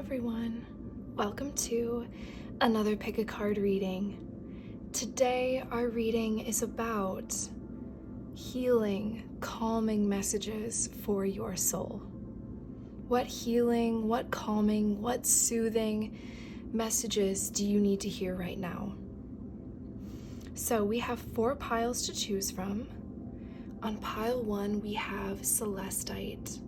everyone. Welcome to another Pick a Card reading. Today our reading is about healing, calming messages for your soul. What healing, what calming, what soothing messages do you need to hear right now? So we have 4 piles to choose from. On pile 1 we have Celestite.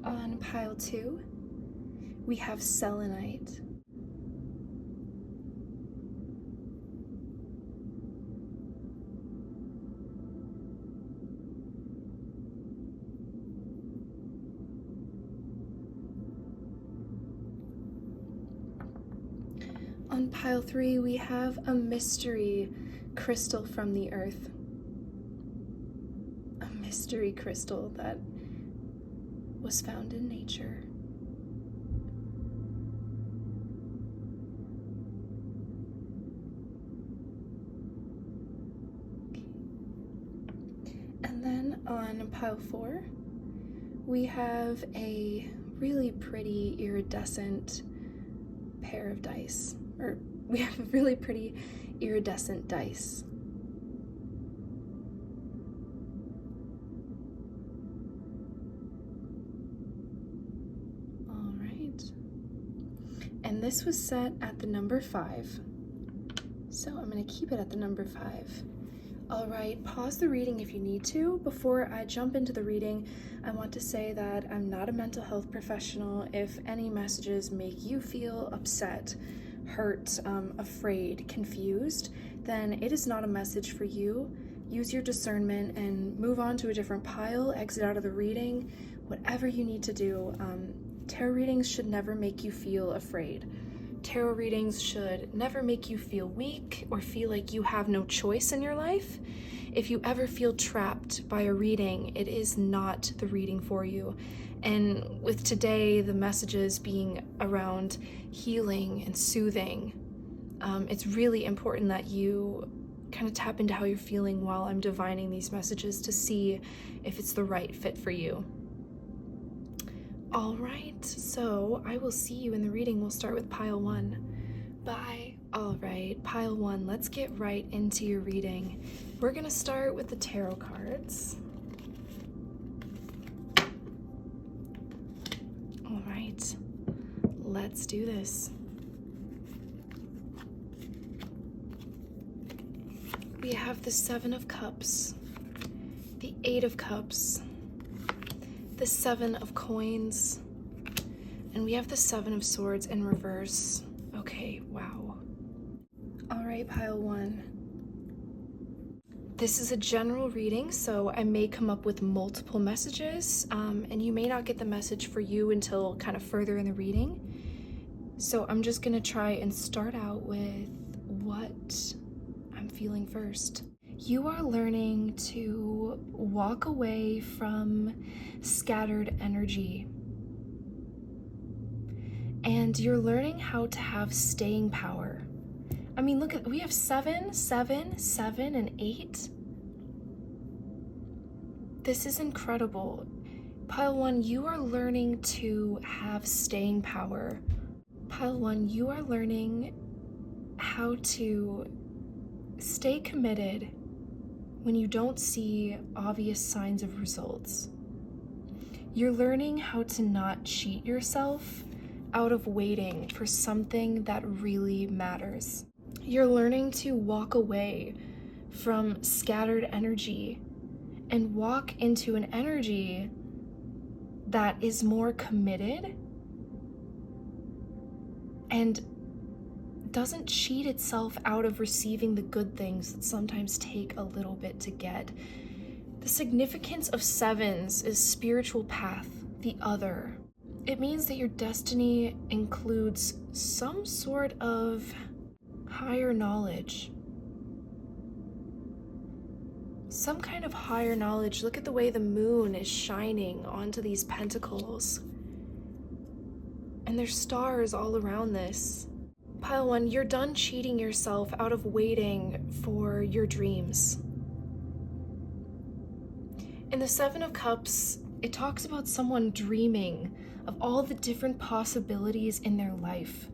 On pile 2, we have Selenite. On pile 3, we have a mystery crystal from the earth. A mystery crystal that was found in nature. And then on pile 4, we have a really pretty iridescent pair of dice, or we have a really pretty iridescent dice. And this was set at the number 5, so I'm going to keep it at the number 5. All right, pause the reading if you need to. Before I jump into the reading, I want to say that I'm not a mental health professional. If any messages make you feel upset, hurt, afraid, confused, then it is not a message for you. Use your discernment and move on to a different pile, exit out of the reading, whatever you need to do. Tarot readings should never make you feel afraid. Tarot readings should never make you feel weak or feel like you have no choice in your life. If you ever feel trapped by a reading, it is not the reading for you. And with today, the messages being around healing and soothing, it's really important that you kind of tap into how you're feeling while I'm divining these messages to see if it's the right fit for you. All right, so I will see you in the reading. We'll start with pile 1. Bye. All right, pile 1, let's get right into your reading. We're gonna start with the tarot cards. All right, let's do this. We have the 7 of Cups, the 8 of Cups, the 7 of Coins, and we have the 7 of Swords in reverse. Okay, wow. All right, pile 1. This is a general reading, so I may come up with multiple messages, and you may not get the message for you until kind of further in the reading. So I'm just gonna try and start out with what I'm feeling first. You are learning to walk away from scattered energy. And you're learning how to have staying power. I mean, look at, we have 7, 7, 7, and 8. This is incredible. Pile 1, you are learning to have staying power. Pile 1, you are learning how to stay committed when you don't see obvious signs of results. You're learning how to not cheat yourself out of waiting for something that really matters. You're learning to walk away from scattered energy and walk into an energy that is more committed and doesn't cheat itself out of receiving the good things that sometimes take a little bit to get. The significance of 7s is spiritual path, the other. It means that your destiny includes some sort of higher knowledge. Some kind of higher knowledge. Look at the way the moon is shining onto these pentacles. And there's stars all around this. Pile 1, you're done cheating yourself out of waiting for your dreams. In the Seven of Cups, it talks about someone dreaming of all the different possibilities in their life.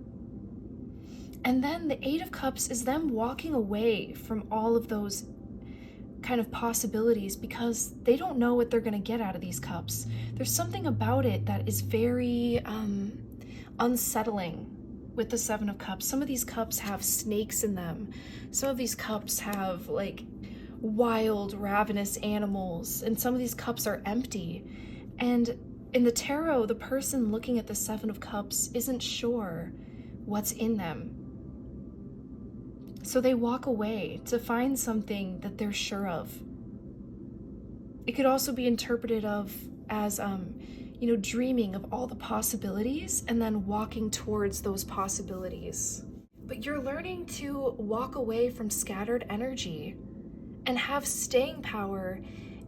And then the Eight of Cups is them walking away from all of those kind of possibilities because they don't know what they're going to get out of these cups. There's something about it that is very unsettling with the Seven of Cups. Some of these cups have snakes in them. Some of these cups have like wild, ravenous animals, and some of these cups are empty. And in the tarot, the person looking at the Seven of Cups isn't sure what's in them. So they walk away to find something that they're sure of. It could also be interpreted as dreaming of all the possibilities and then walking towards those possibilities. But you're learning to walk away from scattered energy and have staying power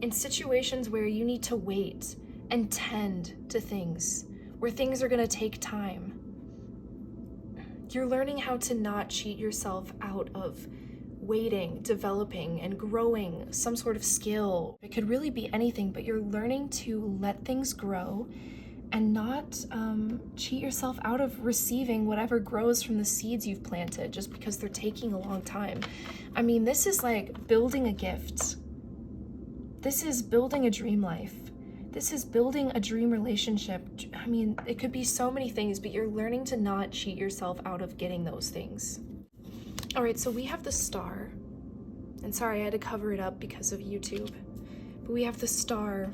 in situations where you need to wait and tend to things, where things are going to take time. You're learning how to not cheat yourself out of waiting, developing, and growing some sort of skill. It could really be anything, but you're learning to let things grow and not cheat yourself out of receiving whatever grows from the seeds you've planted just because they're taking a long time. I mean, this is like building a gift. This is building a dream life. This is building a dream relationship. I mean, it could be so many things, but you're learning to not cheat yourself out of getting those things. All right, so we have the Star. And sorry, I had to cover it up because of YouTube. But we have the Star,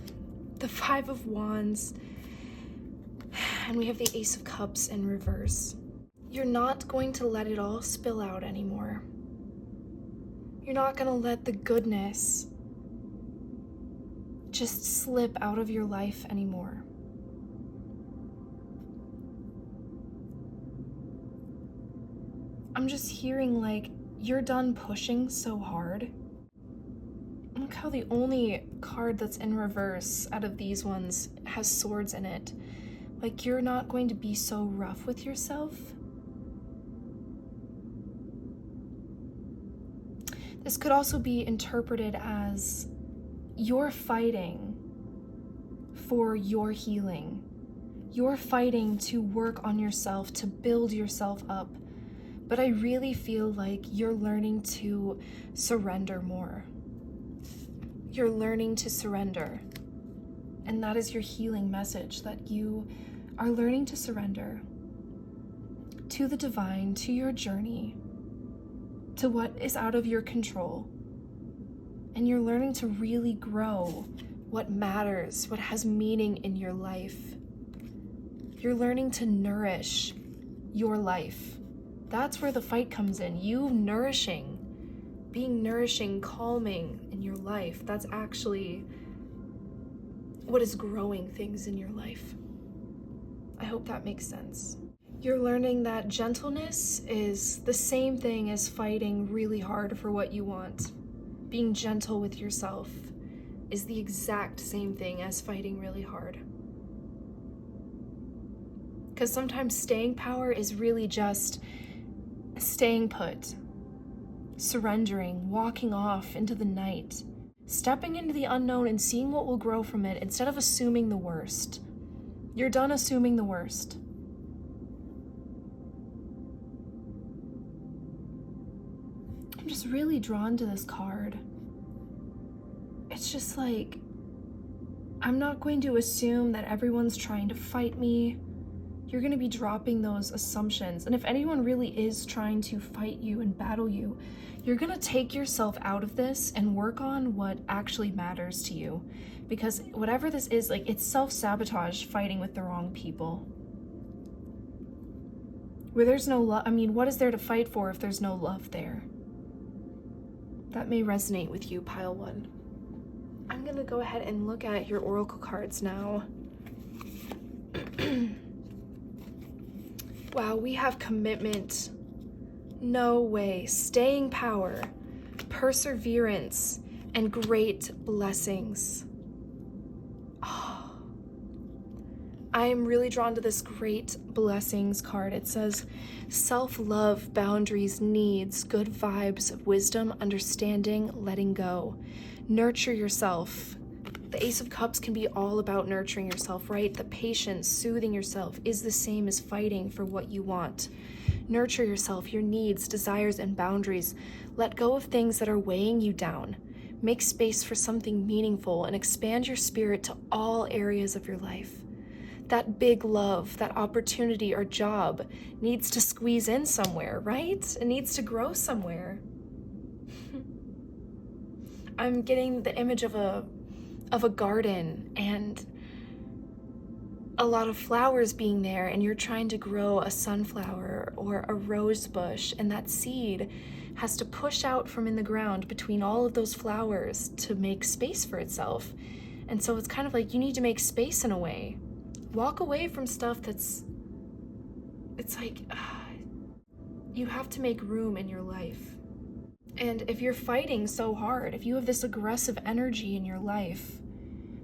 the Five of Wands, and we have the Ace of Cups in reverse. You're not going to let it all spill out anymore. You're not going to let the goodness just slip out of your life anymore. I'm just hearing like you're done pushing so hard. Look how the only card that's in reverse out of these ones has swords in it. Like you're not going to be so rough with yourself. This could also be interpreted as you're fighting for your healing. You're fighting to work on yourself, to build yourself up. But I really feel like you're learning to surrender more. You're learning to surrender. And that is your healing message, that you are learning to surrender to the divine, to your journey, to what is out of your control. And you're learning to really grow what matters, what has meaning in your life. You're learning to nourish your life. That's where the fight comes in. You being nourishing, calming in your life. That's actually what is growing things in your life. I hope that makes sense. You're learning that gentleness is the same thing as fighting really hard for what you want. Being gentle with yourself is the exact same thing as fighting really hard. Because sometimes staying power is really just staying put, surrendering, walking off into the night, stepping into the unknown and seeing what will grow from it instead of assuming the worst. You're done assuming the worst. I'm just really drawn to this card. It's just like, I'm not going to assume that everyone's trying to fight me. You're going to be dropping those assumptions. And if anyone really is trying to fight you and battle you, you're going to take yourself out of this and work on what actually matters to you. Because whatever this is, like, it's self-sabotage fighting with the wrong people. Where there's no love, I mean, what is there to fight for if there's no love there? That may resonate with you, pile one. I'm going to go ahead and look at your oracle cards now. Wow, we have commitment, no way, staying power, perseverance, and great blessings. Oh, I'm really drawn to this great blessings card. It says, self-love, boundaries, needs, good vibes, wisdom, understanding, letting go. Nurture yourself. The Ace of Cups can be all about nurturing yourself, right? The patience, soothing yourself is the same as fighting for what you want. Nurture yourself, your needs, desires, and boundaries. Let go of things that are weighing you down. Make space for something meaningful and expand your spirit to all areas of your life. That big love, that opportunity or job needs to squeeze in somewhere, right? It needs to grow somewhere. I'm getting the image of a garden and a lot of flowers being there, and you're trying to grow a sunflower or a rose bush, and that seed has to push out from in the ground between all of those flowers to make space for itself. And so it's kind of like you need to make space in a way. Walk away from stuff it's like, you have to make room in your life. And if you're fighting so hard, if you have this aggressive energy in your life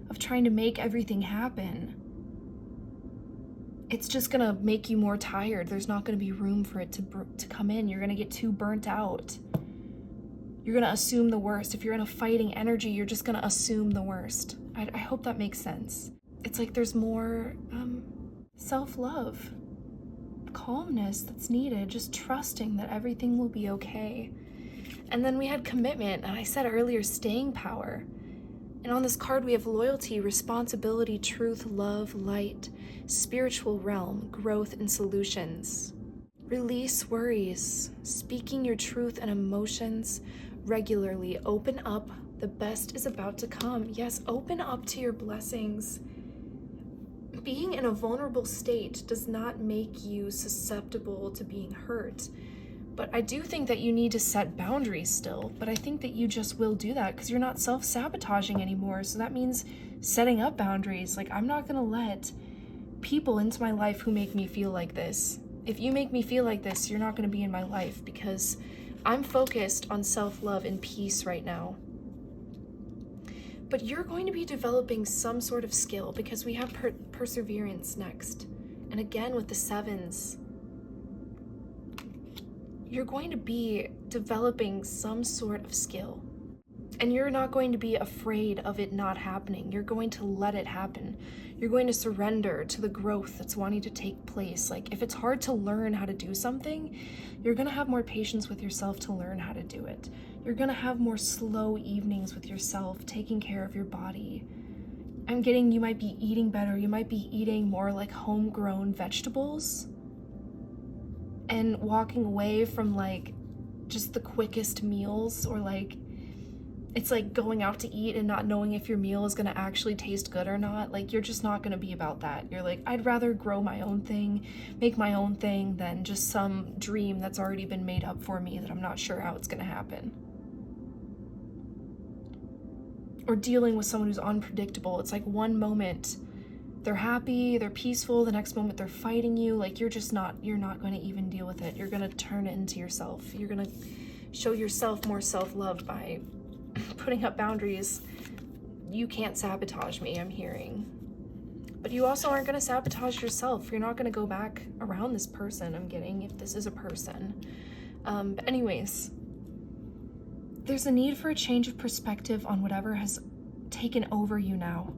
of trying to make everything happen, it's just gonna make you more tired. There's not gonna be room for it to come in. You're gonna get too burnt out. You're gonna assume the worst. If you're in a fighting energy, you're just gonna assume the worst. I hope that makes sense. It's like there's more self-love, calmness that's needed, just trusting that everything will be okay. And then we had commitment, and I said earlier, staying power. And on this card, we have loyalty, responsibility, truth, love, light, spiritual realm, growth, and solutions. Release worries, speaking your truth and emotions regularly. Open up, the best is about to come. Yes, open up to your blessings. Being in a vulnerable state does not make you susceptible to being hurt. But I do think that you need to set boundaries still, but I think that you just will do that because you're not self-sabotaging anymore. So that means setting up boundaries. Like, I'm not gonna let people into my life who make me feel like this. If you make me feel like this, you're not gonna be in my life, because I'm focused on self-love and peace right now. But you're going to be developing some sort of skill, because we have perseverance next. And again, with the sevens, you're going to be developing some sort of skill. And you're not going to be afraid of it not happening. You're going to let it happen. You're going to surrender to the growth that's wanting to take place. Like, if it's hard to learn how to do something, you're gonna have more patience with yourself to learn how to do it. You're gonna have more slow evenings with yourself, taking care of your body. I'm getting, you might be eating better. You might be eating more like homegrown vegetables and walking away from like just the quickest meals, or like it's like going out to eat and not knowing if your meal is gonna actually taste good or not. Like, you're just not gonna be about that. You're like, I'd rather grow my own thing, make my own thing, than just some dream that's already been made up for me that I'm not sure how it's gonna happen. Or dealing with someone who's unpredictable. It's like one moment they're happy, they're peaceful, the next moment they're fighting you. Like, you're not going to even deal with it. You're going to turn it into yourself. You're going to show yourself more self-love by putting up boundaries. You can't sabotage me, I'm hearing. But you also aren't going to sabotage yourself. You're not going to go back around this person, I'm getting, if this is a person. But anyways, there's a need for a change of perspective on whatever has taken over you now.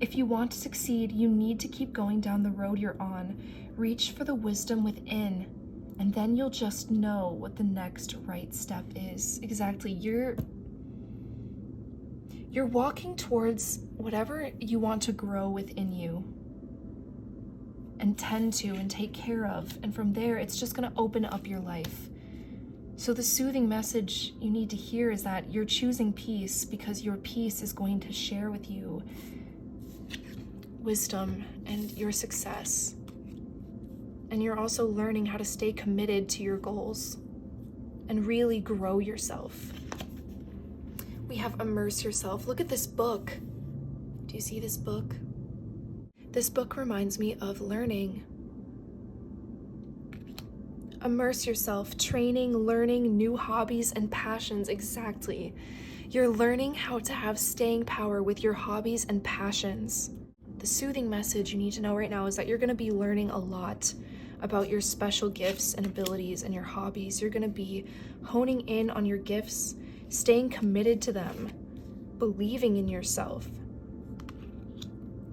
If you want to succeed, you need to keep going down the road you're on. Reach for the wisdom within, and then you'll just know what the next right step is. Exactly. You're walking towards whatever you want to grow within you and tend to and take care of. And from there, it's just going to open up your life. So the soothing message you need to hear is that you're choosing peace, because your peace is going to share with you wisdom and your success. And you're also learning how to stay committed to your goals and really grow yourself. We have immerse yourself. Look at this book. Do you see this book? This book reminds me of learning. Immerse yourself, training, learning, new hobbies and passions. Exactly. You're learning how to have staying power with your hobbies and passions. the soothing message you need to know right now is that you're going to be learning a lot about your special gifts and abilities and your hobbies. You're going to be honing in on your gifts, staying committed to them, believing in yourself,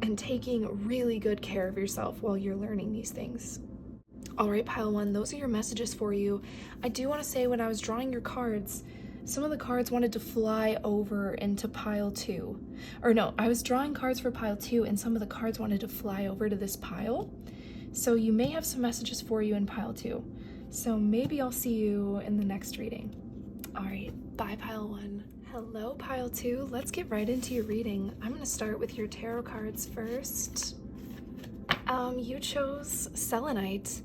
and taking really good care of yourself while you're learning these things. All right, pile 1, those are your messages for you. I do want to say, when I was drawing your cards, some of the cards wanted to fly over into pile 2. Or no, I was drawing cards for pile 2 and some of the cards wanted to fly over to this pile. So you may have some messages for you in pile 2. So maybe I'll see you in the next reading. All right, bye pile 1. Hello pile 2, let's get right into your reading. I'm going to start with your tarot cards first. You chose selenite,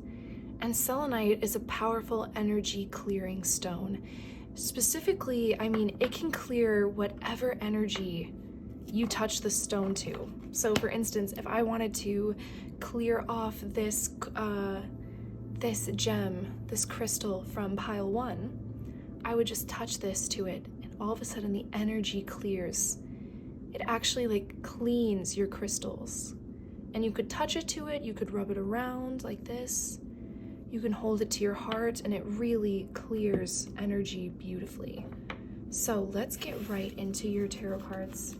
and selenite is a powerful energy clearing stone. Specifically, I mean, it can clear whatever energy you touch the stone to. So for instance, if I wanted to clear off this gem, this crystal from pile 1, I would just touch this to it, and all of a sudden the energy clears. It actually like cleans your crystals. And you could touch it to it, you could rub it around like this. You can hold it to your heart, and it really clears energy beautifully. So let's get right into your tarot cards.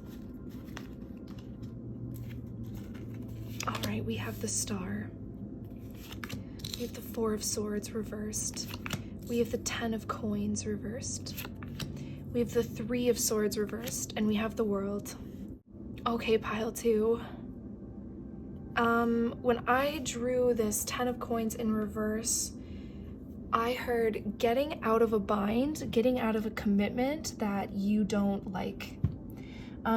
All right, we have the Star. We have the 4 of Swords reversed. We have the 10 of Coins reversed. We have the 3 of Swords reversed, and we have the World. Okay, pile 2. When I drew this 10 of Coins in reverse, I heard getting out of a bind, getting out of a commitment that you don't like.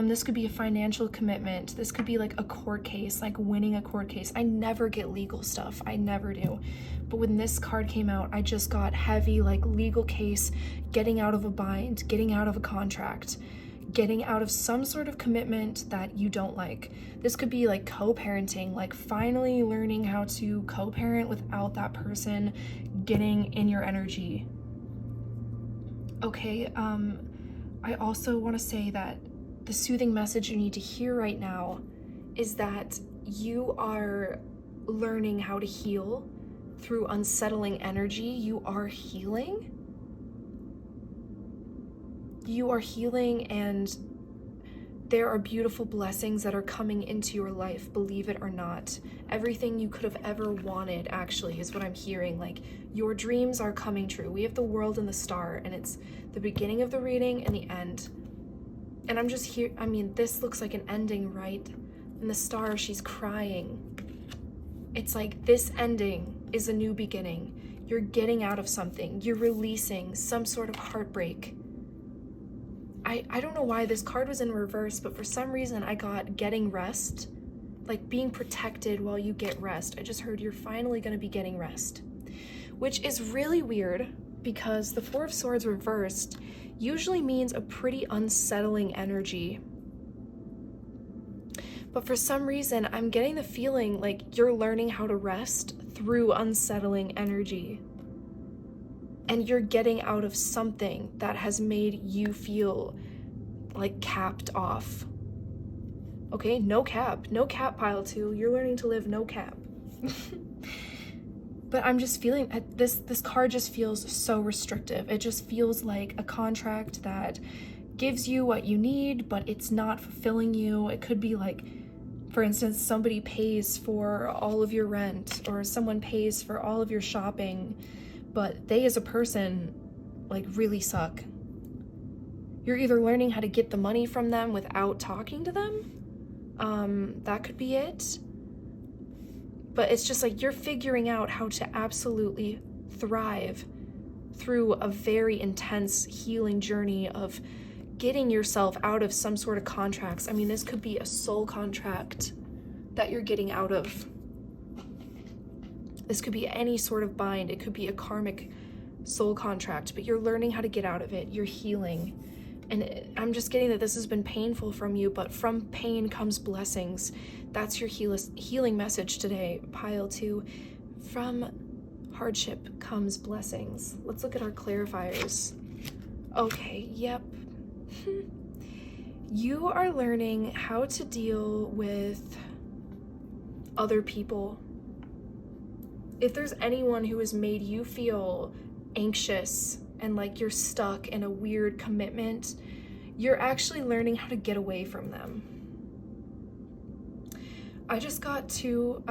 This could be a financial commitment. This could be like a court case, like winning a court case. I never get legal stuff. I never do. But when this card came out, I just got heavy, like legal case, getting out of a bind, getting out of a contract, getting out of some sort of commitment that you don't like. This could be like co-parenting, like finally learning how to co-parent without that person getting in your energy. Okay, I also want to say that the soothing message you need to hear right now is that you are learning how to heal through unsettling energy. You are healing. You are healing, and there are beautiful blessings that are coming into your life, believe it or not. Everything you could have ever wanted, actually, is what I'm hearing. Like, your dreams are coming true. We have the World and the Star, and it's the beginning of the reading and the end. And I'm just here, I mean, this looks like an ending, right? And the Star, she's crying. It's like this ending is a new beginning. You're getting out of something. You're releasing some sort of heartbreak. I don't know why this card was in reverse, but for some reason I got getting rest, like being protected while you get rest. I just heard you're finally going to be getting rest, which is really weird because the 4 of Swords reversed usually means a pretty unsettling energy. But for some reason, I'm getting the feeling like you're learning how to rest through unsettling energy. And you're getting out of something that has made you feel like capped off. Okay, no cap pile 2. You're learning to live no cap. But I'm just feeling this card just feels so restrictive. It just feels like a contract that gives you what you need, but it's not fulfilling you. It could be like, for instance, somebody pays for all of your rent, or someone pays for all of your shopping, but they as a person like really suck. You're either learning how to get the money from them without talking to them. That could be it. But it's just like you're figuring out how to absolutely thrive through a very intense healing journey of getting yourself out of some sort of contracts. I mean, this could be a soul contract that you're getting out of. This could be any sort of bind. It could be a karmic soul contract, but you're learning how to get out of it. You're healing. And I'm just getting that this has been painful from you, but from pain comes blessings. That's your healing message today, pile 2. From hardship comes blessings. Let's look at our clarifiers. Okay, yep. You are learning how to deal with other people. If there's anyone who has made you feel anxious and like you're stuck in a weird commitment, you're actually learning how to get away from them. I just got to,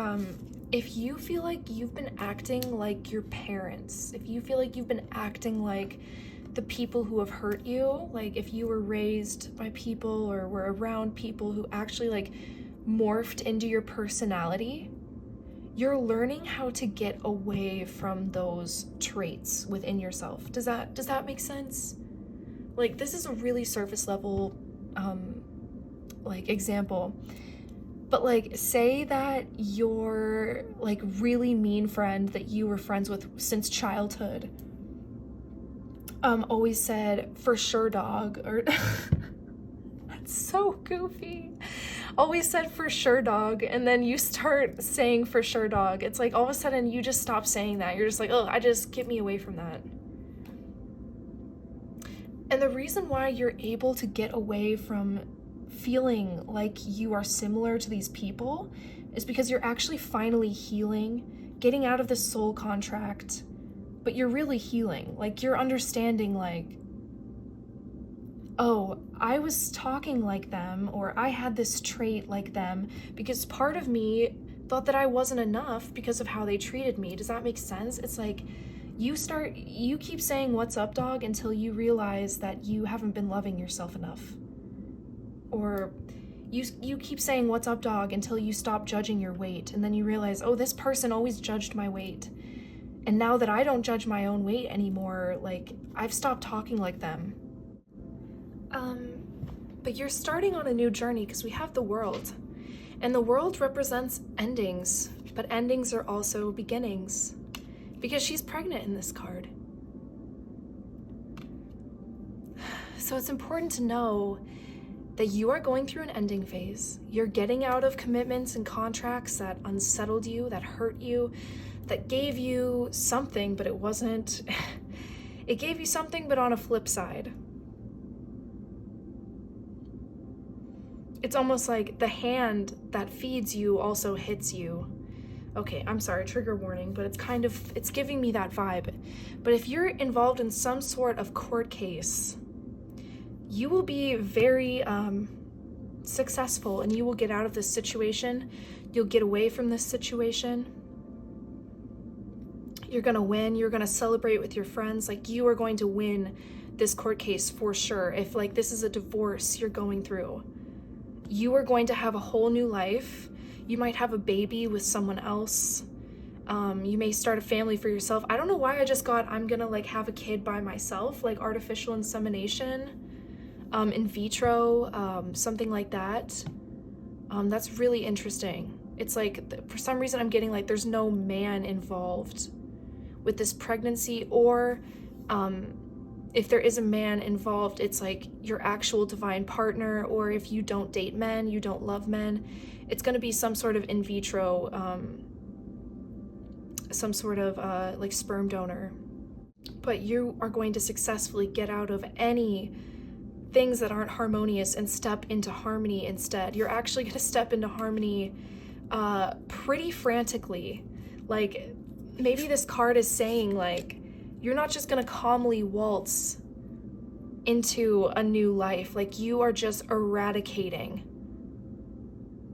if you feel like you've been acting like your parents, if you feel like you've been acting like the people who have hurt you, like if you were raised by people or were around people who actually like morphed into your personality, you're learning how to get away from those traits within yourself. Does that make sense? Like, this is a really surface level like example. But like, say that your like really mean friend that you were friends with since childhood always said, "For sure, dog," or that's so goofy. Always said, "For sure, dog," and then you start saying "for sure, dog." It's like all of a sudden you just stop saying that. You're just like, "Oh, get me away from that." And the reason why you're able to get away from feeling like you are similar to these people is because you're actually finally healing, getting out of this soul contract, but you're really healing. Like, you're understanding like, oh, I was talking like them, or I had this trait like them because part of me thought that I wasn't enough because of how they treated me. Does that make sense? It's like you keep saying "what's up, dog" until you realize that you haven't been loving yourself enough. Or you keep saying "what's up, dog" until you stop judging your weight, and then you realize, oh, this person always judged my weight. And now that I don't judge my own weight anymore, like, I've stopped talking like them. But you're starting on a new journey because we have the world. And the world represents endings, but endings are also beginnings. Because she's pregnant in this card. So it's important to know that you are going through an ending phase. You're getting out of commitments and contracts that unsettled you, that hurt you, that gave you something, but it wasn't. It gave you something, but on a flip side. It's almost like the hand that feeds you also hits you. Okay, I'm sorry, trigger warning, but it's giving me that vibe. But if you're involved in some sort of court case, you will be very successful, and you will get out of this situation. You'll get away from this situation. You're gonna win. You're gonna celebrate with your friends. Like, you are going to win this court case for sure. If like this is a divorce you're going through, you are going to have a whole new life. You might have a baby with someone else. You may start a family for yourself. I don't know why I just got, I'm gonna like have a kid by myself, like artificial insemination, in vitro, something like that. That's really interesting. It's like, for some reason I'm getting like there's no man involved with this pregnancy, or if there is a man involved, it's like your actual divine partner, or if you don't date men, you don't love men, it's going to be some sort of in vitro, some sort of like sperm donor. But you are going to successfully get out of any things that aren't harmonious and step into harmony instead. You're actually going to step into harmony pretty frantically. Like, maybe this card is saying like, you're not just gonna calmly waltz into a new life. Like, you are just eradicating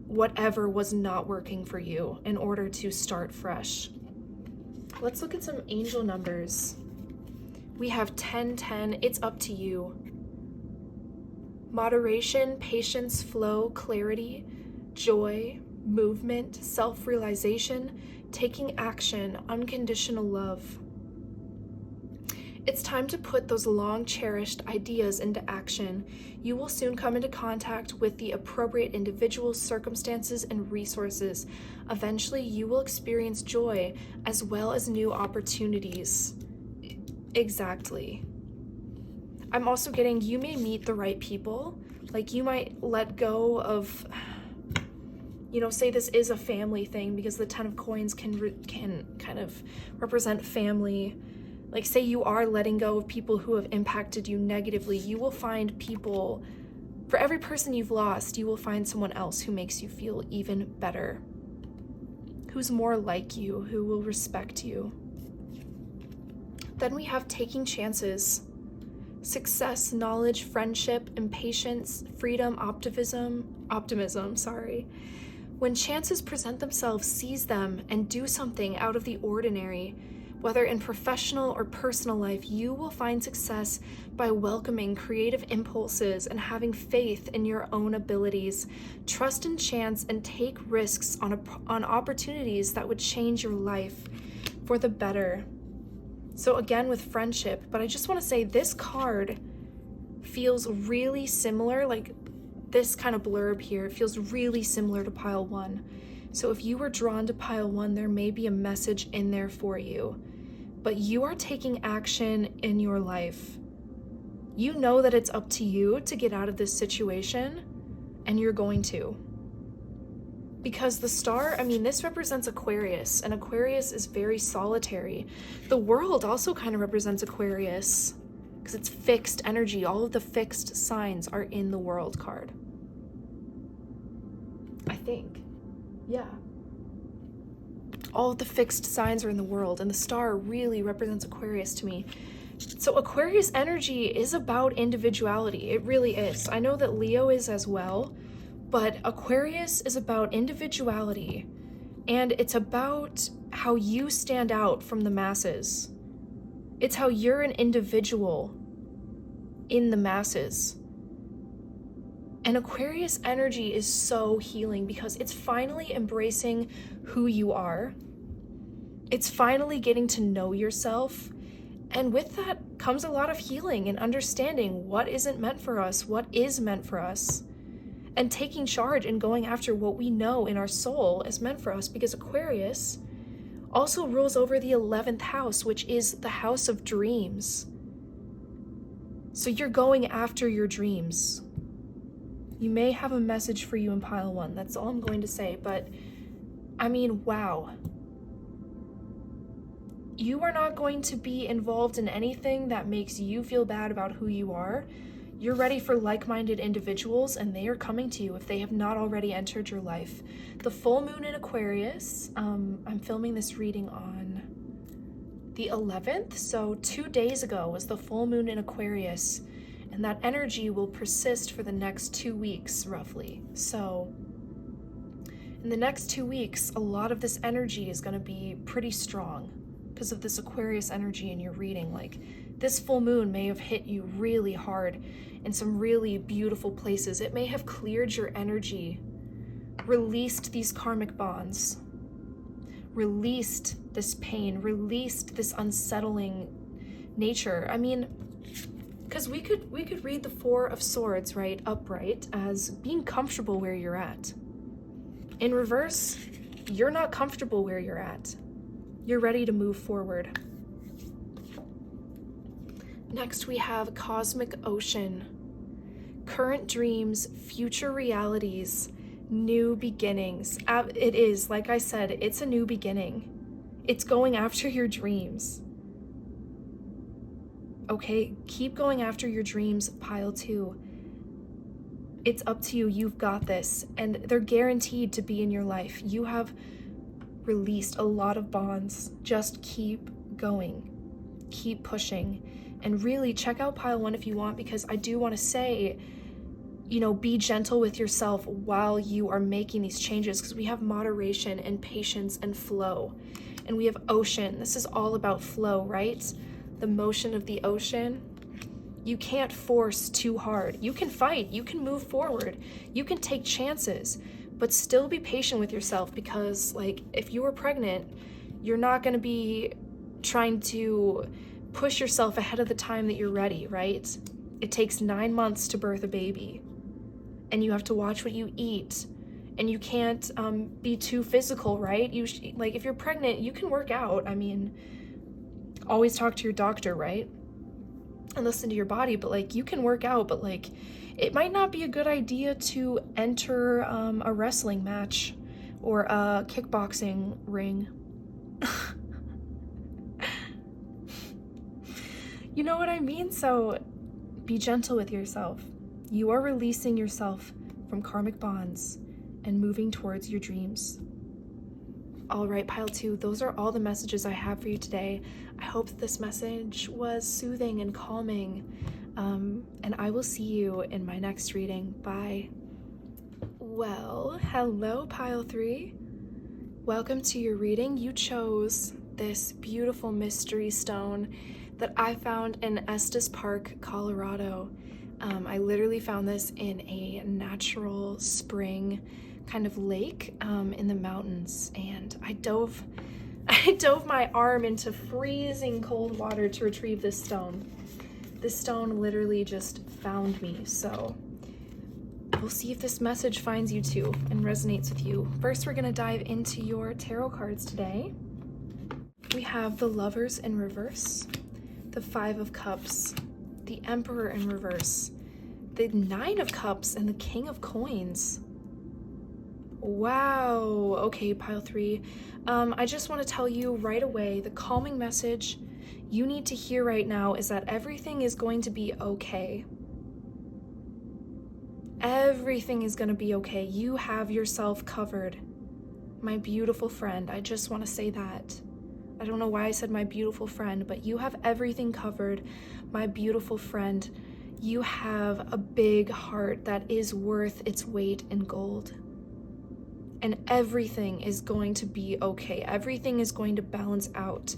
whatever was not working for you in order to start fresh. Let's look at some angel numbers. We have 1010, it's up to you. Moderation, patience, flow, clarity, joy, movement, self-realization, taking action, unconditional love. It's time to put those long-cherished ideas into action. You will soon come into contact with the appropriate individuals, circumstances, and resources. Eventually, you will experience joy as well as new opportunities. Exactly. I'm also getting, you may meet the right people. Like, you might let go of, you know, say this is a family thing, because the 10 of coins can kind of represent family. Like, say you are letting go of people who have impacted you negatively, you will find people, for every person you've lost, you will find someone else who makes you feel even better. who's more like you, who will respect you. Then we have taking chances. Success, knowledge, friendship, impatience, freedom, optimism, When chances present themselves, seize them and do something out of the ordinary. Whether in professional or personal life, you will find success by welcoming creative impulses and having faith in your own abilities. Trust in chance and take risks on opportunities that would change your life for the better. So again, with friendship, but I just want to say this card feels really similar, like this kind of blurb here feels really similar to pile 1. So if you were drawn to pile 1, there may be a message in there for you, but you are taking action in your life. You know that it's up to you to get out of this situation, and you're going to. Because the star, this represents Aquarius, and Aquarius is very solitary. The world also kind of represents Aquarius, because it's fixed energy. All of the fixed signs are in the world card. I think. Yeah. All of the fixed signs are in the world, and the star really represents Aquarius to me. So Aquarius energy is about individuality. It really is. I know that Leo is as well, but Aquarius is about individuality, and it's about how you stand out from the masses. It's how you're an individual in the masses. And Aquarius energy is so healing because it's finally embracing who you are. It's finally getting to know yourself. And with that comes a lot of healing and understanding what isn't meant for us, what is meant for us. And taking charge and going after what we know in our soul is meant for us, because Aquarius also rules over the 11th house, which is the house of dreams. So you're going after your dreams. You may have a message for you in pile 1. That's all I'm going to say. But wow. You are not going to be involved in anything that makes you feel bad about who you are. You're ready for like-minded individuals, and they are coming to you if they have not already entered your life. The full moon in Aquarius, I'm filming this reading on the 11th, so 2 days ago was the full moon in Aquarius, and that energy will persist for the next 2 weeks, roughly. So in the next 2 weeks, a lot of this energy is going to be pretty strong because of this Aquarius energy in your reading. Like, this full moon may have hit you really hard in some really beautiful places. It may have cleared your energy, released these karmic bonds, released this pain, released this unsettling nature. Because we could read the 4 of Swords, right, upright, as being comfortable where you're at. In reverse, you're not comfortable where you're at. You're ready to move forward. Next, we have Cosmic Ocean. Current dreams, future realities, new beginnings. It is, like I said, it's a new beginning. It's going after your dreams. Okay, keep going after your dreams, pile 2. It's up to you. You've got this. And they're guaranteed to be in your life. You have released a lot of bonds. Just keep going. Keep pushing. And really check out pile 1 if you want, because I do want to say, be gentle with yourself while you are making these changes, because we have moderation and patience and flow. And we have ocean. This is all about flow, right? The motion of the ocean. You can't force too hard. You can fight. You can move forward. You can take chances, but still be patient with yourself, because if you were pregnant, you're not going to be trying to push yourself ahead of the time that you're ready, right? It takes 9 months to birth a baby, and you have to watch what you eat, and you can't be too physical, right? If you're pregnant, you can work out. Always talk to your doctor, right? And listen to your body, but you can work out, but it might not be a good idea to enter a wrestling match or a kickboxing ring. You know what I mean? So be gentle with yourself. You are releasing yourself from karmic bonds and moving towards your dreams. All right, pile 2, those are all the messages I have for you today. I hope that this message was soothing and calming, and I will see you in my next reading. Bye. Well, hello, pile 3. Welcome to your reading. You chose this beautiful mystery stone that I found in Estes Park, Colorado. I literally found this in a natural spring kind of lake in the mountains, and I dove my arm into freezing cold water to retrieve this stone. This stone literally just found me, so we'll see if this message finds you too and resonates with you. First, we're gonna dive into your tarot cards today. We have the Lovers in reverse, the 5 of Cups, the Emperor in reverse, the 9 of Cups, and the King of Coins. Wow. Okay, pile 3. I just want to tell you right away, the calming message you need to hear right now is that everything is going to be okay. Everything is going to be okay. You have yourself covered. My beautiful friend, I just want to say that. I don't know why I said my beautiful friend, but you have everything covered. My beautiful friend, you have a big heart that is worth its weight in gold. And everything is going to be okay. Everything is going to balance out.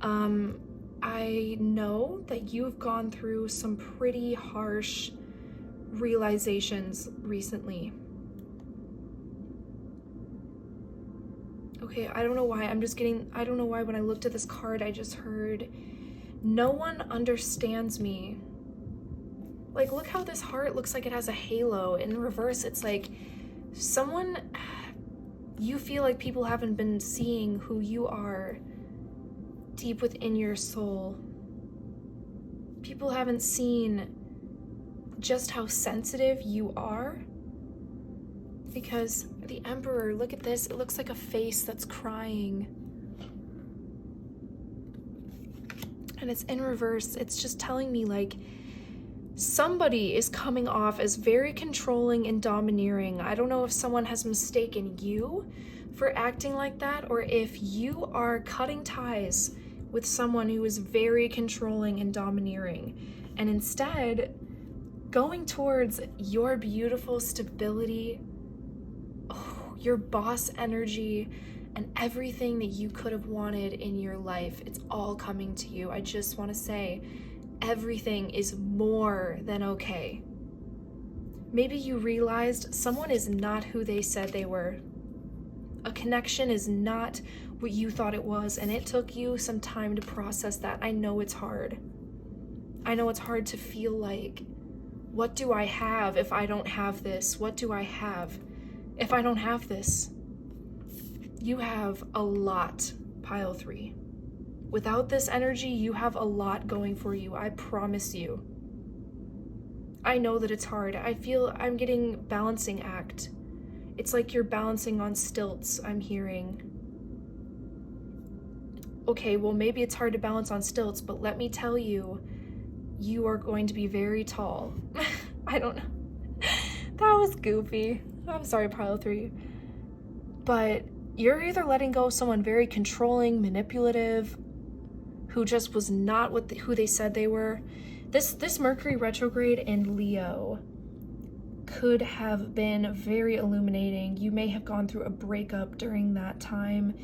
I know that you've gone through some pretty harsh realizations recently. Okay, I don't know why. I don't know why when I looked at this card, I just heard, no one understands me. Like, look how this heart looks like it has a halo. In reverse, it's like you feel like people haven't been seeing who you are deep within your soul. People haven't seen just how sensitive you are. Because the Emperor, look at this, it looks like a face that's crying. And it's in reverse. It's just telling me like somebody is coming off as very controlling and domineering. I don't know if someone has mistaken you for acting like that, or if you are cutting ties with someone who is very controlling and domineering, and instead going towards your beautiful stability, your boss energy, and everything that you could have wanted in your life. It's all coming to you. I just want to say, everything is more than okay. Maybe you realized someone is not who they said they were. A connection is not what you thought it was, and it took you some time to process that. I know it's hard. I know it's hard to feel like, what do I have if I don't have this? What do I have if I don't have this? You have a lot, pile 3. Without this energy, you have a lot going for you, I promise you. I know that it's hard. I feel I'm getting balancing act. It's like you're balancing on stilts, I'm hearing. Okay, well, maybe it's hard to balance on stilts, but let me tell you, you are going to be very tall. I don't know. That was goofy. I'm sorry, pile 3. But you're either letting go of someone very controlling, manipulative, who just was not who they said they were. This Mercury retrograde in Leo could have been very illuminating. You may have gone through a breakup during that time.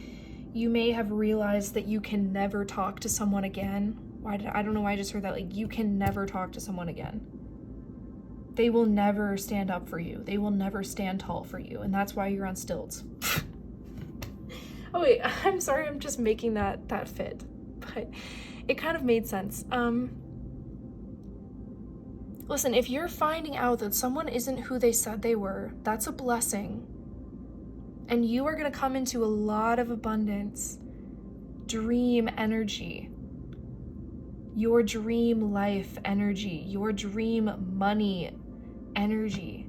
You may have realized that you can never talk to someone again. I don't know why I just heard that. Like, you can never talk to someone again. They will never stand up for you. They will never stand tall for you. And that's why you're on stilts. Oh wait, I'm sorry, I'm just making that fit. But it kind of made sense. Listen, if you're finding out that someone isn't who they said they were, that's a blessing. And you are going to come into a lot of abundance, dream energy, your dream life energy, your dream money energy.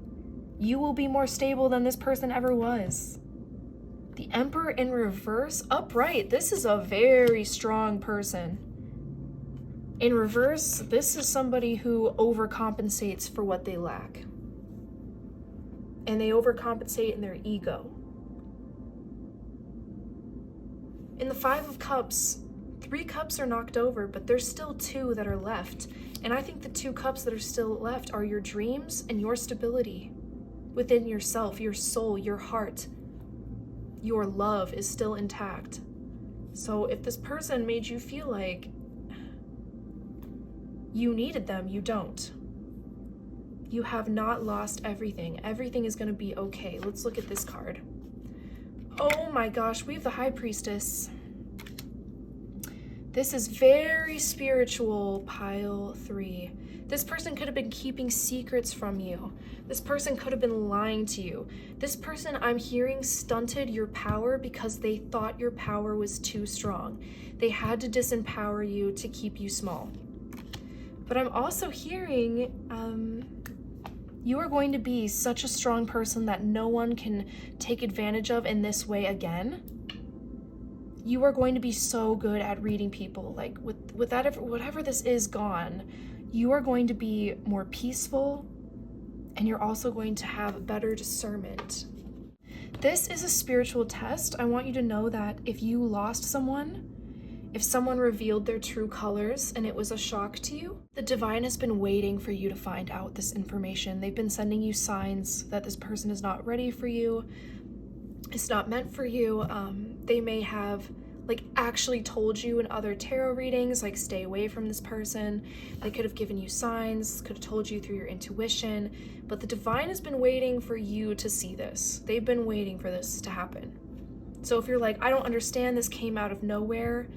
You will be more stable than this person ever was. The Emperor in reverse, upright. This is a very strong person. In reverse, this is somebody who overcompensates for what they lack. And they overcompensate in their ego. In the Five of Cups, 3 cups are knocked over, but there's still 2 that are left. And I think the 2 cups that are still left are your dreams and your stability within yourself, your soul, your heart. Your love is still intact. So if this person made you feel like you needed them, you don't. You have not lost everything. Everything is going to be okay. Let's look at this card. Oh my gosh, we have the High Priestess. This is very spiritual, pile 3. This person could have been keeping secrets from you. This person could have been lying to you. This person, I'm hearing, stunted your power because they thought your power was too strong. They had to disempower you to keep you small. But I'm also hearing you are going to be such a strong person that no one can take advantage of in this way again. You are going to be so good at reading people. Like with that, whatever this is gone, you are going to be more peaceful, and you're also going to have better discernment. This is a spiritual test. I want you to know that if you lost someone, if someone revealed their true colors and it was a shock to you, the divine has been waiting for you to find out this information. They've been sending you signs that this person is not ready for you. It's not meant for you. They may have actually told you in other tarot readings, stay away from this person. They could have given you signs, could have told you through your intuition, but the divine has been waiting for you to see this. They've been waiting for this to happen. So if you're like, I don't understand, this came out of nowhere,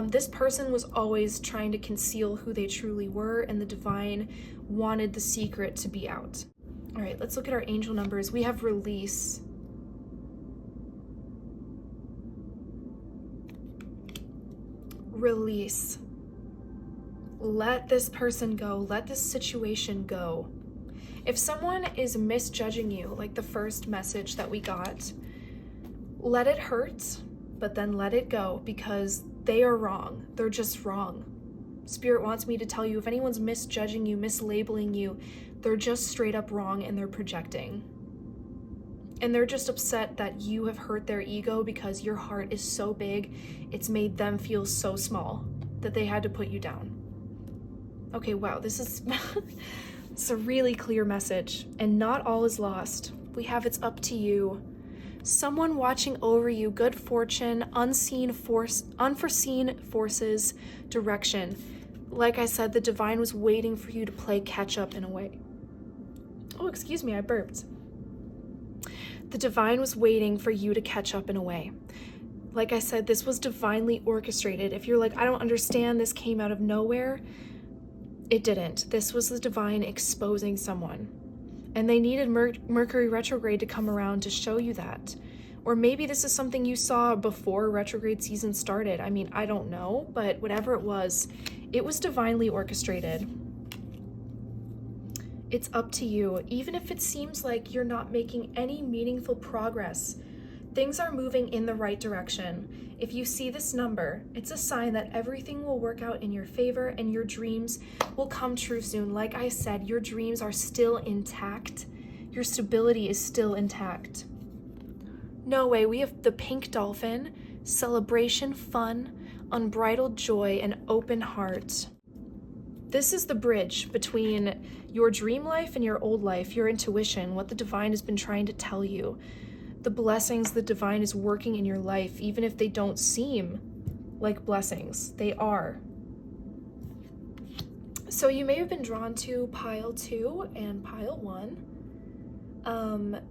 this person was always trying to conceal who they truly were, and the divine wanted the secret to be out. All right, let's look at our angel numbers. We have release. Release. Let this person go. Let this situation go. If someone is misjudging you, like the first message that we got, let it hurt, but then let it go, because they are wrong. They're just wrong. Spirit wants me to tell you, if anyone's misjudging you, mislabeling you, they're just straight up wrong, and they're projecting. And they're just upset that you have hurt their ego because your heart is so big, it's made them feel so small that they had to put you down. Okay, wow, this is it's a really clear message, and not all is lost. We have it's up to you. Someone watching over you, good fortune, unforeseen forces, direction. Like I said, the divine was waiting for you to play catch up in a way. Oh, excuse me, I burped. The divine was waiting for you to catch up in a way. Like I said, this was divinely orchestrated. If you're like, I don't understand, this came out of nowhere, it didn't. This was the divine exposing someone. And they needed Mercury Retrograde to come around to show you that. Or maybe this is something you saw before retrograde season started. I mean, I don't know, but whatever it was divinely orchestrated. It's up to you. Even if it seems like you're not making any meaningful progress, things are moving in the right direction. If you see this number, it's a sign that everything will work out in your favor and your dreams will come true soon. Like I said, your dreams are still intact. Your stability is still intact. No way, we have the pink dolphin, celebration, fun, unbridled joy, and open heart. This is the bridge between your dream life and your old life, your intuition, what the divine has been trying to tell you. The blessings the divine is working in your life, even if they don't seem like blessings, they are. So you may have been drawn to pile 2 and pile 1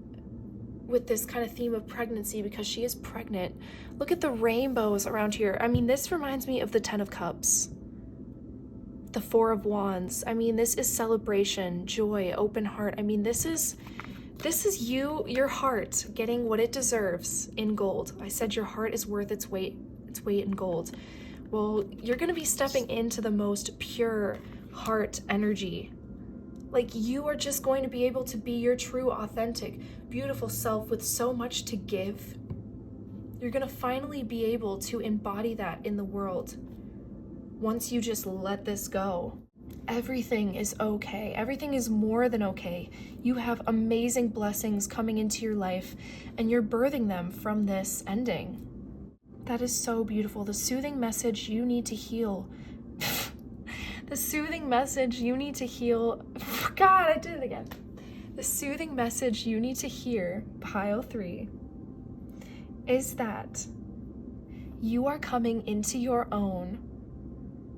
with this kind of theme of pregnancy, because she is pregnant. Look at the rainbows around here. I mean, this reminds me of the 10 of Cups, the 4 of Wands. I mean, this is celebration, joy, open heart. I mean, this is you, your heart, getting what it deserves in gold. I said your heart is worth its weight in gold. Well, you're going to be stepping into the most pure heart energy. Like, you are just going to be able to be your true, authentic, beautiful self with so much to give. You're going to finally be able to embody that in the world once you just let this go. Everything is okay. Everything is more than okay. You have amazing blessings coming into your life, and you're birthing them from this ending. That is so beautiful. The soothing message you need to heal. The soothing message you need to heal. God, I did it again. The soothing message you need to hear, pile 3, is that you are coming into your own.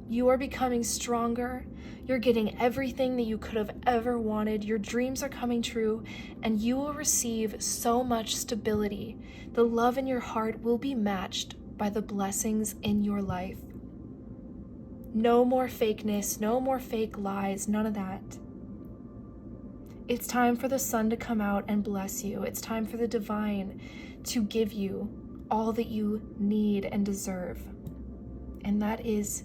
You are becoming stronger. You're getting everything that you could have ever wanted. Your dreams are coming true, and you will receive so much stability. The love in your heart will be matched by the blessings in your life. No more fakeness, no more fake lies, none of that. It's time for the sun to come out and bless you. It's time for the divine to give you all that you need and deserve. And that is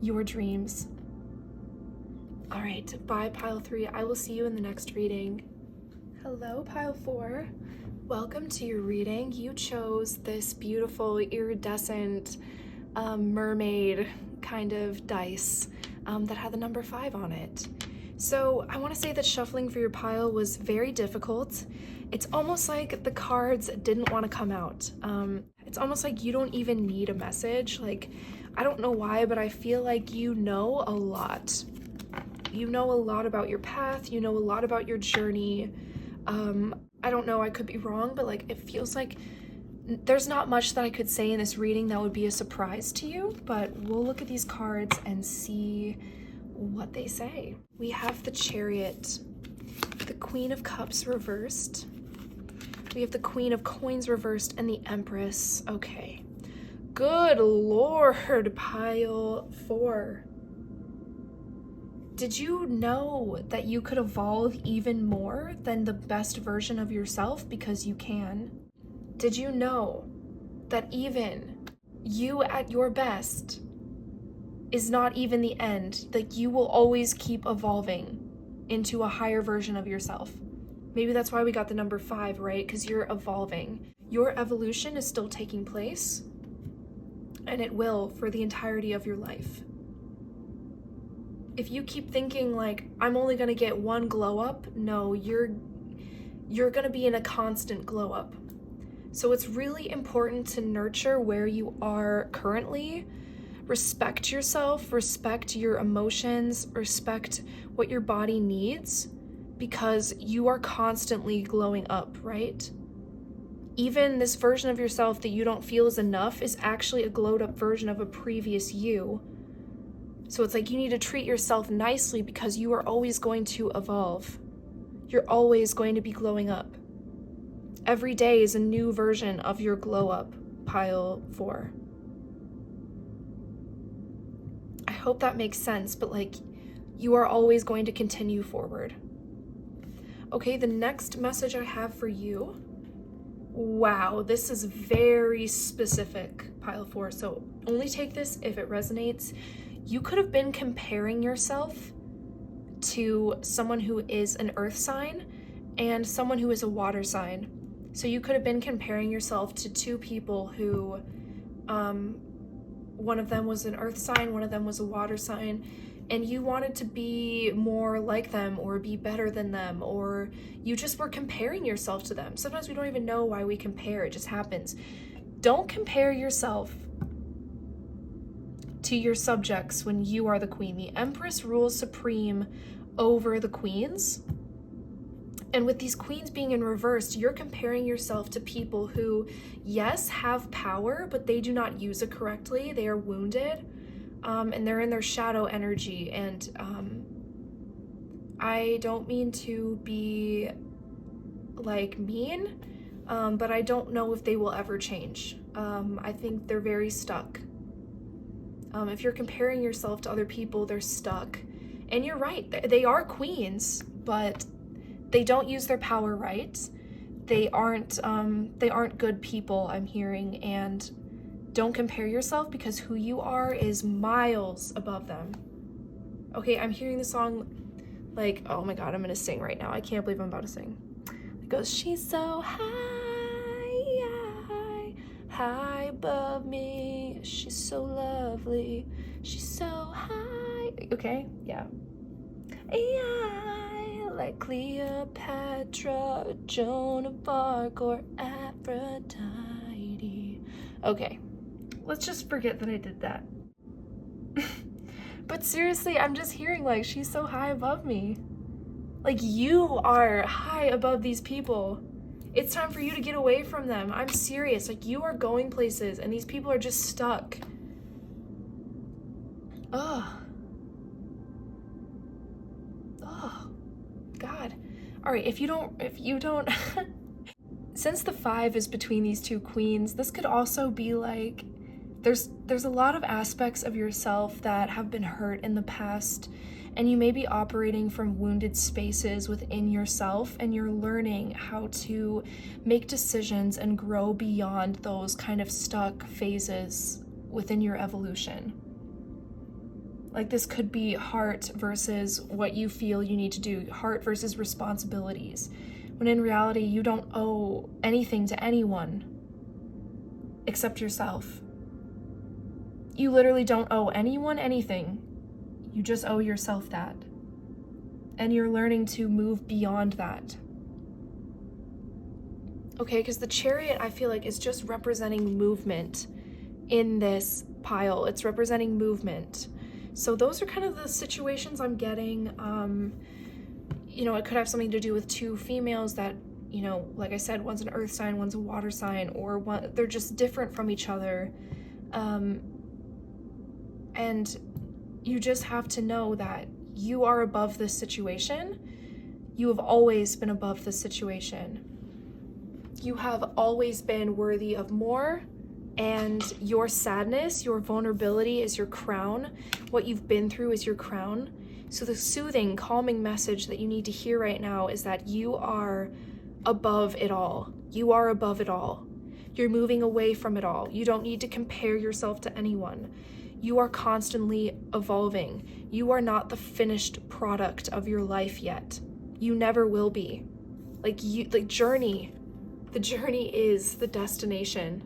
your dreams. All right, bye, pile 3. I will see you in the next reading. Hello, pile 4. Welcome to your reading. You chose this beautiful iridescent mermaid kind of dice that had the number 5 on it. So I want to say that shuffling for your pile was very difficult. It's almost like the cards didn't want to come out. It's almost like you don't even need a message. Like, I don't know why, but I feel like you know a lot. You know a lot about your path. You know a lot about your journey. I don't know, I could be wrong, but like it feels like there's not much that I could say in this reading that would be a surprise to you, but we'll look at these cards and see what they say. We have the Chariot, the Queen of Cups reversed. We have the Queen of Coins reversed and the Empress. Okay. Good Lord, pile 4. Did you know that you could evolve even more than the best version of yourself because you can? Did you know that even you at your best is not even the end? Like, you will always keep evolving into a higher version of yourself. Maybe that's why we got the number 5, right? Because you're evolving. Your evolution is still taking place, and it will for the entirety of your life. If you keep thinking like, I'm only gonna get one glow up, no, you're gonna be in a constant glow up. So it's really important to nurture where you are currently. Respect yourself, respect your emotions, respect what your body needs, because you are constantly glowing up, right? Even this version of yourself that you don't feel is enough is actually a glowed up version of a previous you. So it's like you need to treat yourself nicely because you are always going to evolve. You're always going to be glowing up. Every day is a new version of your glow up, pile 4. I hope that makes sense, but like, you are always going to continue forward. Okay, the next message I have for you. Wow, this is very specific, pile 4. So only take this if it resonates. You could have been comparing yourself to someone who is an earth sign and someone who is a water sign. So you could have been comparing yourself to 2 people who, one of them was an earth sign, one of them was a water sign, and you wanted to be more like them or be better than them, or you just were comparing yourself to them. Sometimes we don't even know why we compare, it just happens. Don't compare yourself to your subjects when you are the queen. The Empress rules supreme over the queens. And with these queens being in reverse, you're comparing yourself to people who, yes, have power, but they do not use it correctly. They are wounded, and they're in their shadow energy. And I don't mean to be like mean, but I don't know if they will ever change. I think they're very stuck. If you're comparing yourself to other people, they're stuck. And you're right, they are queens, but they don't use their power right. They aren't good people, I'm hearing, and don't compare yourself because who you are is miles above them. Okay, I'm hearing the song like, oh my God, I'm gonna sing right now. I can't believe I'm about to sing. It goes, she's so high above me. She's so lovely. She's so high. Okay, yeah. Like Cleopatra, Joan of Arc, or Aphrodite. Okay, let's just forget that I did that. But seriously, I'm just hearing like, she's so high above me. Like, you are high above these people. It's time for you to get away from them. I'm serious. Like, you are going places and these people are just stuck. Ugh. Oh, God. All right, if you don't, since the 5 is between these two queens, this could also be like, there's a lot of aspects of yourself that have been hurt in the past, and you may be operating from wounded spaces within yourself, and you're learning how to make decisions and grow beyond those kind of stuck phases within your evolution. Like, this could be heart versus what you feel you need to do, heart versus responsibilities, when in reality you don't owe anything to anyone except yourself. You literally don't owe anyone anything. You just owe yourself that. And you're learning to move beyond that. Okay, because the Chariot, I feel like, is just representing movement in this pile. It's representing movement. So those are kind of the situations I'm getting. You know, it could have something to do with two females that, you know, like I said, one's an earth sign, one's a water sign, or one, they're just different from each other. And you just have to know that you are above this situation. You have always been above this situation. You have always been worthy of more, and your sadness, your vulnerability is your crown. What you've been through is your crown. So the soothing, calming message that you need to hear right now is that you are above it all. You are above it all. You're moving away from it all. You don't need to compare yourself to anyone. You are constantly evolving. You are not the finished product of your life yet. You never will be. The journey is the destination.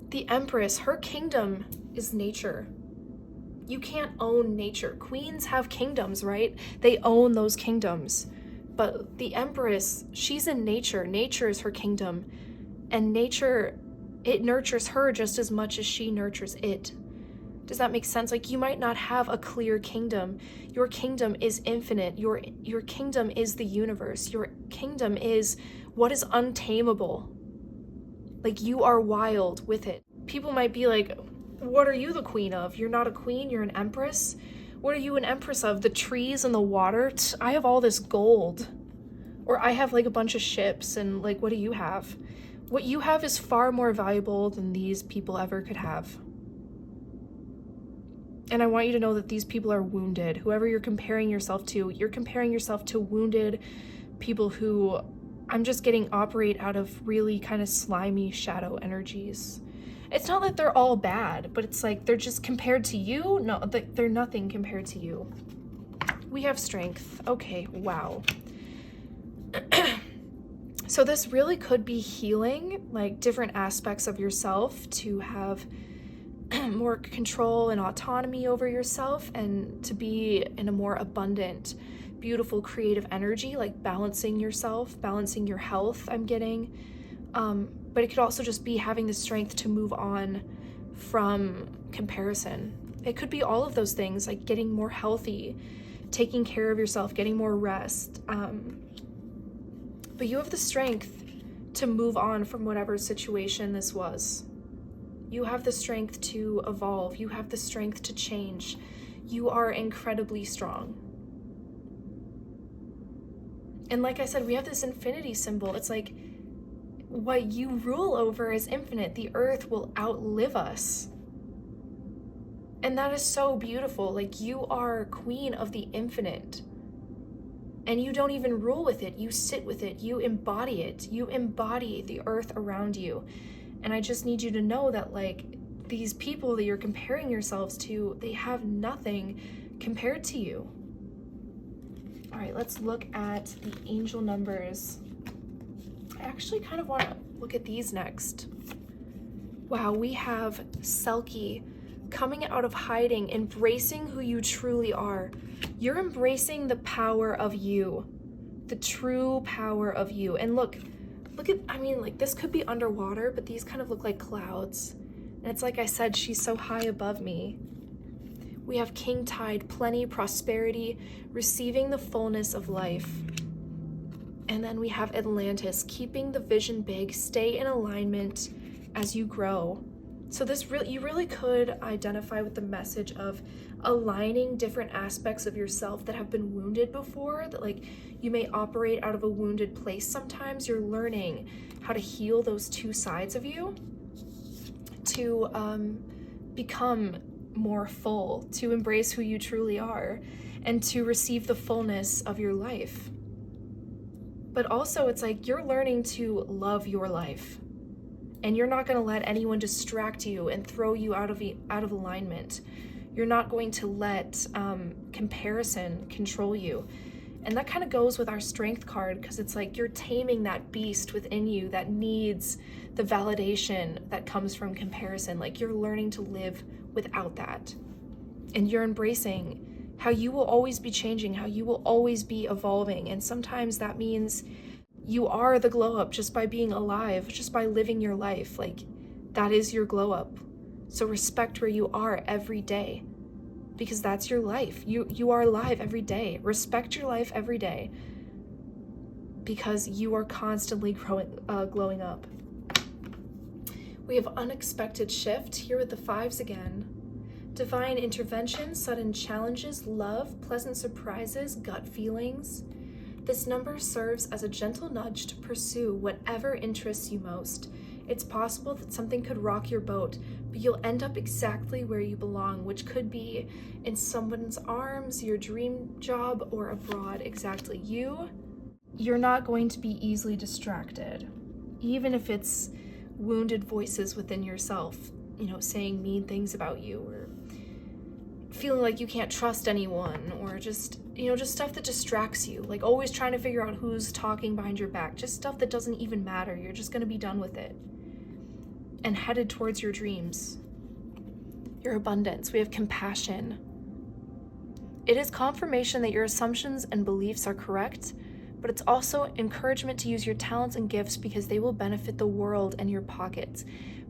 The Empress, her kingdom is nature. You can't own nature. Queens have kingdoms, right? They own those kingdoms. But the Empress, she's in nature. Nature is her kingdom. And nature, it nurtures her just as much as she nurtures it. Does that make sense? Like, you might not have a clear kingdom. Your kingdom is infinite. Your kingdom is the universe. Your kingdom is what is untamable. Like, you are wild with it. People might be like, what are you the queen of? You're not a queen, you're an empress? What are you an empress of? The trees and the water? I have all this gold. Or I have like a bunch of ships, and like, what do you have? What you have is far more valuable than these people ever could have. And I want you to know that these people are wounded. Whoever you're comparing yourself to, you're comparing yourself to wounded people who, I'm just getting, operate out of really kind of slimy shadow energies. It's not that they're all bad, but it's like they're just compared to you. No, they're nothing compared to you. We have strength. Okay, wow. So this really could be healing, like different aspects of yourself to have more control and autonomy over yourself, and to be in a more abundant, beautiful, creative energy, like balancing yourself, balancing your health, I'm getting. But it could also just be having the strength to move on from comparison. It could be all of those things, like getting more healthy, taking care of yourself, getting more rest. But you have the strength to move on from whatever situation this was. You have the strength to evolve. You have the strength to change. You are incredibly strong. And like I said, we have this infinity symbol. It's like, what you rule over is infinite. The earth will outlive us. And that is so beautiful. Like, you are queen of the infinite. And you don't even rule with it. You sit with it. You embody it. You embody the earth around you. And I just need you to know that, like, these people that you're comparing yourselves to, they have nothing compared to you. All right, let's look at the angel numbers. I actually kind of want to look at these next. Wow, we have Selkie coming out of hiding, embracing who you truly are. You're embracing the power of you, the true power of you. And look, look at, I mean, like, this could be underwater, but these kind of look like clouds. And it's like I said, she's so high above me. We have king tide, plenty, prosperity, receiving the fullness of life. And then we have Atlantis, keeping the vision big, stay in alignment as you grow. So this you really could identify with the message of aligning different aspects of yourself that have been wounded before, that like you may operate out of a wounded place sometimes. You're learning how to heal those two sides of you to become more full, to embrace who you truly are, and to receive the fullness of your life. But also it's like you're learning to love your life, and you're not going to let anyone distract you and throw you out of alignment. You're not going to let comparison control you. And that kind of goes with our strength card, because it's like you're taming that beast within you that needs the validation that comes from comparison. Like you're learning to live without that. And you're embracing how you will always be changing, how you will always be evolving. And sometimes that means you are the glow up just by being alive, just by living your life. Like that is your glow up. So respect where you are every day, because that's your life. You are alive every day. Respect your life every day, because you are constantly glowing up. We have unexpected shift here with the fives again. Divine intervention, sudden challenges, love, pleasant surprises, gut feelings. This number serves as a gentle nudge to pursue whatever interests you most. It's possible that something could rock your boat, but you'll end up exactly where you belong, which could be in someone's arms, your dream job, or abroad. Exactly. You're not going to be easily distracted, even if it's wounded voices within yourself, saying mean things about you, or feeling like you can't trust anyone, or just stuff that distracts you, like always trying to figure out who's talking behind your back, just stuff that doesn't even matter. You're just going to be done with it and headed towards your dreams. Your abundance. We have compassion. It is confirmation that your assumptions and beliefs are correct, but it's also encouragement to use your talents and gifts because they will benefit the world and your pockets.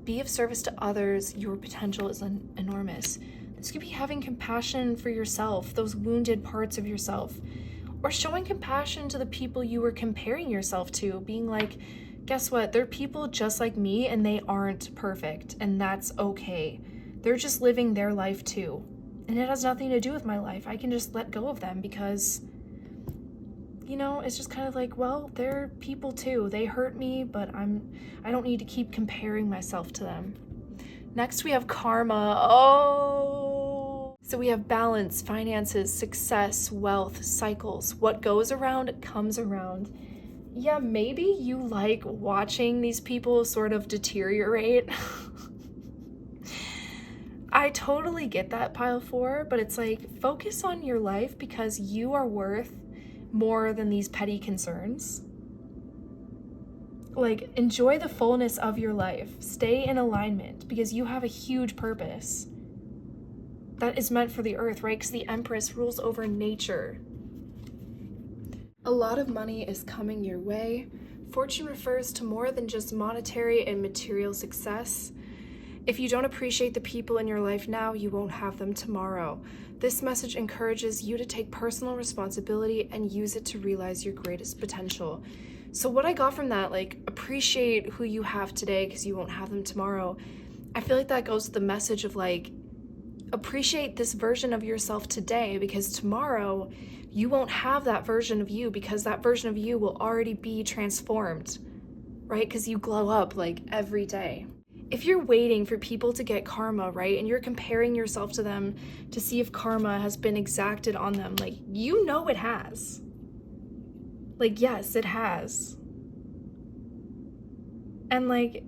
Be of service to others. Your potential is enormous. This could be having compassion for yourself, those wounded parts of yourself, or showing compassion to the people you were comparing yourself to, being like, guess what? They're people just like me and they aren't perfect, and that's okay. They're just living their life too. And it has nothing to do with my life. I can just let go of them because, it's just kind of like, well, they're people too. They hurt me, but I don't need to keep comparing myself to them. Next, we have karma. So we have balance, finances, success, wealth, cycles. What goes around comes around. Yeah, maybe you like watching these people sort of deteriorate. I totally get that, pile 4, but it's like, focus on your life because you are worth more than these petty concerns. Like, enjoy the fullness of your life. Stay in alignment because you have a huge purpose that is meant for the earth, right? Because the Empress rules over nature. A lot of money is coming your way. Fortune refers to more than just monetary and material success. If you don't appreciate the people in your life now, you won't have them tomorrow. This message encourages you to take personal responsibility and use it to realize your greatest potential. So what I got from that, like, appreciate who you have today because you won't have them tomorrow. I feel like that goes to the message of like, appreciate this version of yourself today because tomorrow you won't have that version of you because that version of you will already be transformed, right? Because you glow up like every day. If you're waiting for people to get karma, right, and you're comparing yourself to them to see if karma has been exacted on them, like, it has. Like, yes, it has. And like,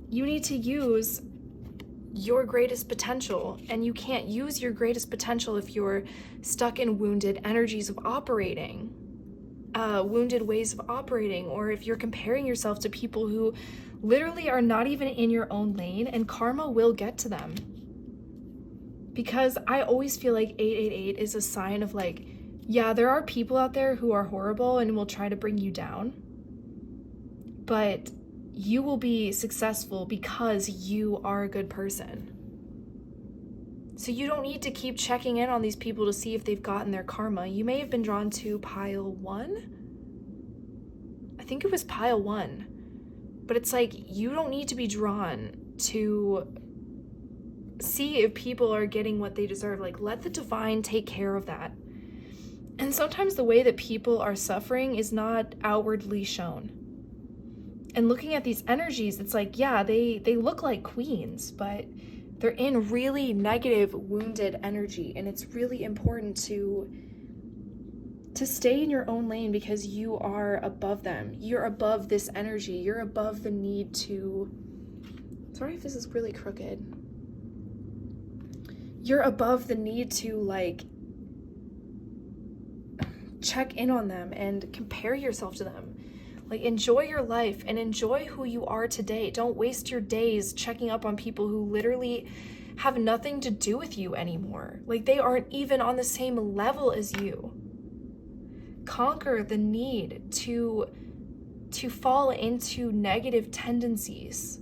you need to use your greatest potential, and you can't use your greatest potential if you're stuck in wounded energies of operating, wounded ways of operating, or if you're comparing yourself to people who literally are not even in your own lane, and karma will get to them. Because I always feel like 888 is a sign of like, yeah, there are people out there who are horrible and will try to bring you down. but you will be successful because you are a good person. So you don't need to keep checking in on these people to see if they've gotten their karma. You may have been drawn to pile 1. I think it was pile 1. But it's like, you don't need to be drawn to see if people are getting what they deserve. Like, let the divine take care of that. And sometimes the way that people are suffering is not outwardly shown. And looking at these energies, it's like, yeah, they look like queens, but they're in really negative, wounded energy. And it's really important to stay in your own lane because you are above them. You're above this energy. You're above the need to... Sorry if this is really crooked. You're above the need to, like, check in on them and compare yourself to them. Like, enjoy your life and enjoy who you are today. Don't waste your days checking up on people who literally have nothing to do with you anymore. Like, they aren't even on the same level as you. Conquer the need to fall into negative tendencies.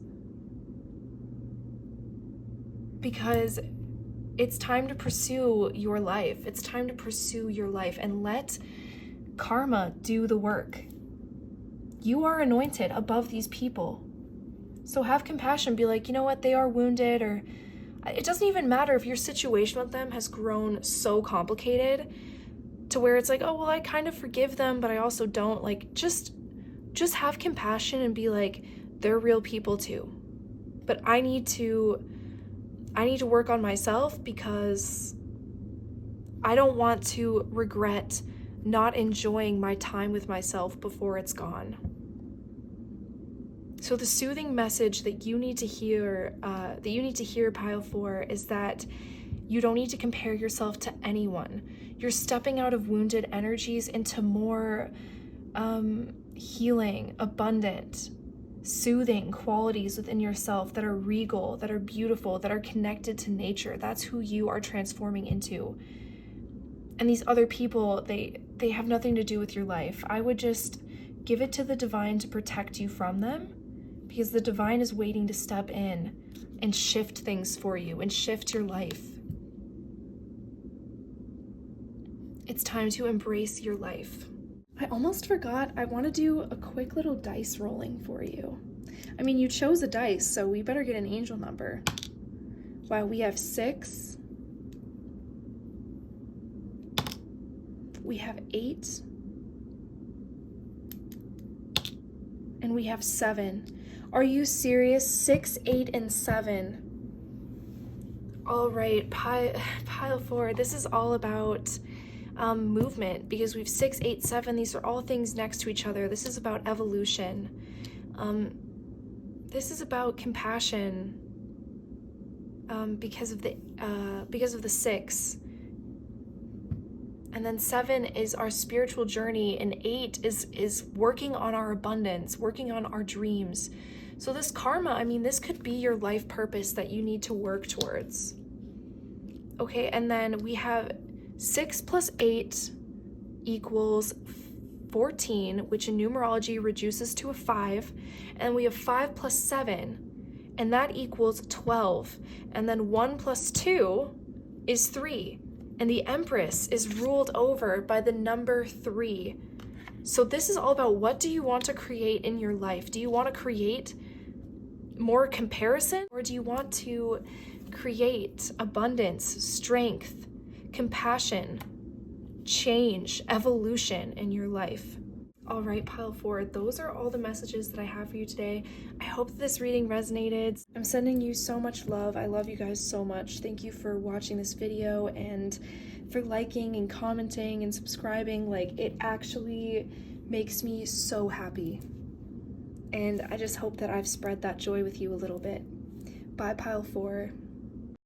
Because it's time to pursue your life. It's time to pursue your life and let karma do the work. You are anointed above these people. So have compassion. Be like, you know what? They are wounded, or it doesn't even matter if your situation with them has grown so complicated to where it's like, oh, well, I kind of forgive them, but I also don't. Like, just have compassion and be like, they're real people too. But I need to work on myself because I don't want to regret not enjoying my time with myself before it's gone. So the soothing message that you need to hear, Pile 4, is that you don't need to compare yourself to anyone. You're stepping out of wounded energies into more healing, abundant, soothing qualities within yourself that are regal, that are beautiful, that are connected to nature. That's who you are transforming into. And these other people, they have nothing to do with your life. I would just give it to the divine to protect you from them, because the divine is waiting to step in and shift things for you and shift your life. It's time to embrace your life. I almost forgot, I want to do a quick little dice rolling for you. I mean, you chose a dice, so we better get an angel number. Wow, we have 6. We have 8. And we have 7. Are you serious? 6, 8, and 7. All right, pile 4. This is all about movement, because we have 6, 8, 7. These are all things next to each other. This is about evolution. This is about compassion because of the 6. And then 7 is our spiritual journey, and 8 is working on our abundance, working on our dreams. So this karma, I mean, this could be your life purpose that you need to work towards. Okay, and then we have 6 plus 8 equals 14, which in numerology reduces to a 5. And we have 5 plus 7, and that equals 12. And then 1 plus 2 is 3. And the Empress is ruled over by the number 3. So this is all about, what do you want to create in your life? Do you want to create more comparison, or do you want to create abundance, strength, compassion, change, evolution in your life? All right, pile 4, those are all the messages that I have for you today. I hope that this reading resonated. I'm sending you so much love. I love you guys so much. Thank you for watching this video and for liking and commenting and subscribing. Like, it actually makes me so happy. And I just hope that I've spread that joy with you a little bit. Bye, pile 4.